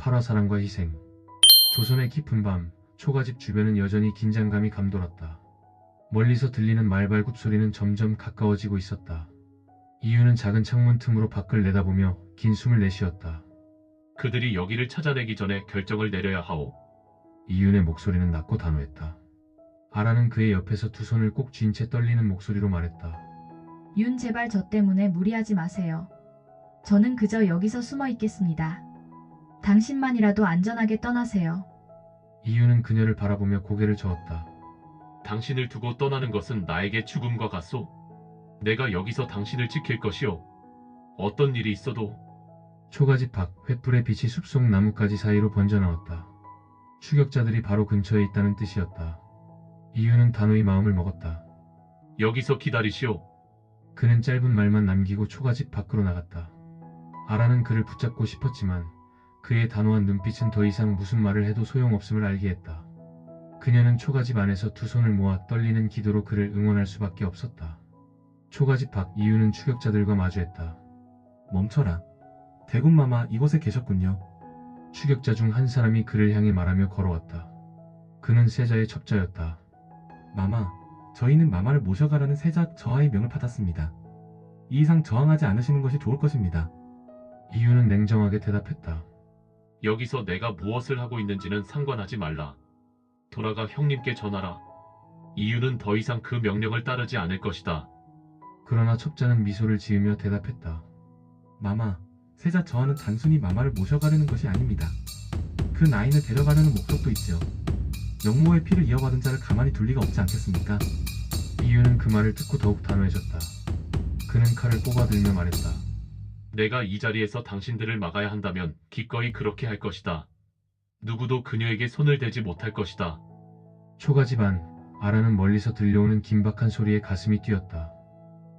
팔화 사랑과 희생. 조선의 깊은 밤, 초가집 주변은 여전히 긴장감이 감돌았다. 멀리서 들리는 말발굽 소리는 점점 가까워지고 있었다. 이유는 작은 창문 틈으로 밖을 내다보며 긴 숨을 내쉬었다. 그들이 여기를 찾아내기 전에 결정을 내려야 하오. 이윤의 목소리는 낮고 단호했다. 아라는 그의 옆에서 두 손을 꼭 쥔 채 떨리는 목소리로 말했다. 윤 제발 저 때문에 무리하지 마세요. 저는 그저 여기서 숨어 있겠습니다. 당신만이라도 안전하게 떠나세요. 이윤은 그녀를 바라보며 고개를 저었다. 당신을 두고 떠나는 것은 나에게 죽음과 같소. 내가 여기서 당신을 지킬 것이오. 어떤 일이 있어도. 초가집 밖 횃불의 빛이 숲속 나뭇가지 사이로 번져나왔다. 추격자들이 바로 근처에 있다는 뜻이었다. 이윤은 단호히 마음을 먹었다. 여기서 기다리시오. 그는 짧은 말만 남기고 초가집 밖으로 나갔다. 아라는 그를 붙잡고 싶었지만 그의 단호한 눈빛은 더 이상 무슨 말을 해도 소용없음을 알게 했다. 그녀는 초가집 안에서 두 손을 모아 떨리는 기도로 그를 응원할 수밖에 없었다. 초가집 밖 이유는 추격자들과 마주했다. 멈춰라. 대군마마 이곳에 계셨군요. 추격자 중 한 사람이 그를 향해 말하며 걸어왔다. 그는 세자의 첩자였다. 마마, 저희는 마마를 모셔가라는 세자 저하의 명을 받았습니다. 이 이상 저항하지 않으시는 것이 좋을 것입니다. 이유는 냉정하게 대답했다. 여기서 내가 무엇을 하고 있는지는 상관하지 말라. 돌아가 형님께 전하라. 이유는 더 이상 그 명령을 따르지 않을 것이다. 그러나 첩자는 미소를 지으며 대답했다. 마마, 세자 저하는 단순히 마마를 모셔가려는 것이 아닙니다. 그 나인을 데려가려는 목적도 있죠. 영모의 피를 이어받은 자를 가만히 둘 리가 없지 않겠습니까? 이유는 그 말을 듣고 더욱 단호해졌다. 그는 칼을 뽑아들며 말했다. 내가 이 자리에서 당신들을 막아야 한다면 기꺼이 그렇게 할 것이다. 누구도 그녀에게 손을 대지 못할 것이다. 초가집 안, 아라는 멀리서 들려오는 긴박한 소리에 가슴이 뛰었다.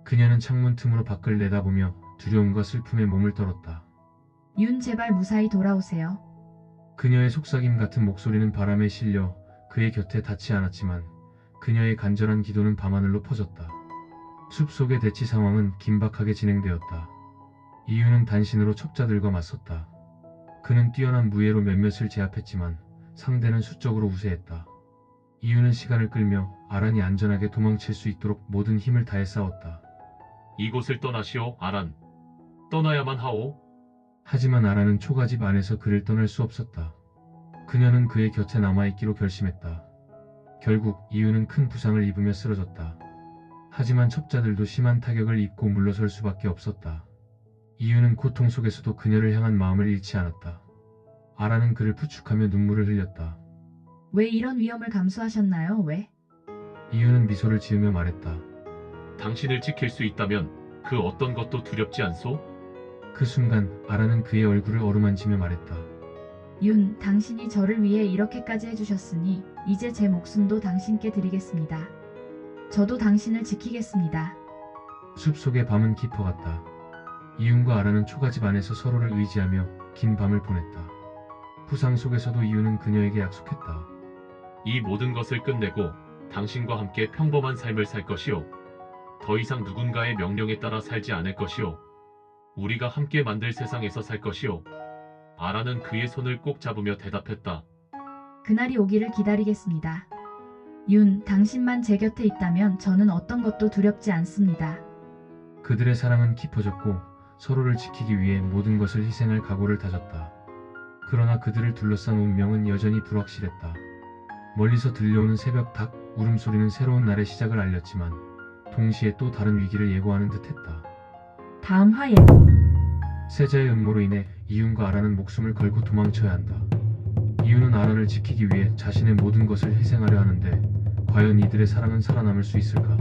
그녀는 창문 틈으로 밖을 내다보며 두려움과 슬픔에 몸을 떨었다. 윤 제발 무사히 돌아오세요. 그녀의 속삭임 같은 목소리는 바람에 실려 그의 곁에 닿지 않았지만 그녀의 간절한 기도는 밤하늘로 퍼졌다. 숲속의 대치 상황은 긴박하게 진행되었다. 이유는 단신으로 첩자들과 맞섰다. 그는 뛰어난 무예로 몇몇을 제압했지만 상대는 수적으로 우세했다. 이유는 시간을 끌며 아란이 안전하게 도망칠 수 있도록 모든 힘을 다해 싸웠다. 이곳을 떠나시오, 아란. 떠나야만 하오. 하지만 아란은 초가집 안에서 그를 떠날 수 없었다. 그녀는 그의 곁에 남아있기로 결심했다. 결국 이유는 큰 부상을 입으며 쓰러졌다. 하지만 첩자들도 심한 타격을 입고 물러설 수밖에 없었다. 이유는 고통 속에서도 그녀를 향한 마음을 잃지 않았다. 아란은 그를 부축하며 눈물을 흘렸다. 왜 이런 위험을 감수하셨나요? 왜? 이유는 미소를 지으며 말했다. 당신을 지킬 수 있다면 그 어떤 것도 두렵지 않소? 그 순간 아란은 그의 얼굴을 어루만지며 말했다. 윤, 당신이 저를 위해 이렇게까지 해주셨으니 이제 제 목숨도 당신께 드리겠습니다. 저도 당신을 지키겠습니다. 숲속의 밤은 깊어갔다. 이윤과 아란은 초가집 안에서 서로를 의지하며 긴 밤을 보냈다. 부상 속에서도 이유는 그녀에게 약속했다. 이 모든 것을 끝내고 당신과 함께 평범한 삶을 살 것이오. 더 이상 누군가의 명령에 따라 살지 않을 것이오. 우리가 함께 만들 세상에서 살 것이오. 아라는 그의 손을 꼭 잡으며 대답했다. 그날이 오기를 기다리겠습니다. 윤, 당신만 제 곁에 있다면 저는 어떤 것도 두렵지 않습니다. 그들의 사랑은 깊어졌고 서로를 지키기 위해 모든 것을 희생할 각오를 다졌다. 그러나 그들을 둘러싼 운명은 여전히 불확실했다. 멀리서 들려오는 새벽 닭 울음소리는 새로운 날의 시작을 알렸지만 동시에 또 다른 위기를 예고하는 듯했다. 다음 화에 세자의 음모로 인해 이윤과 아란은 목숨을 걸고 도망쳐야 한다. 이윤은 아란을 지키기 위해 자신의 모든 것을 희생하려 하는데 과연 이들의 사랑은 살아남을 수 있을까?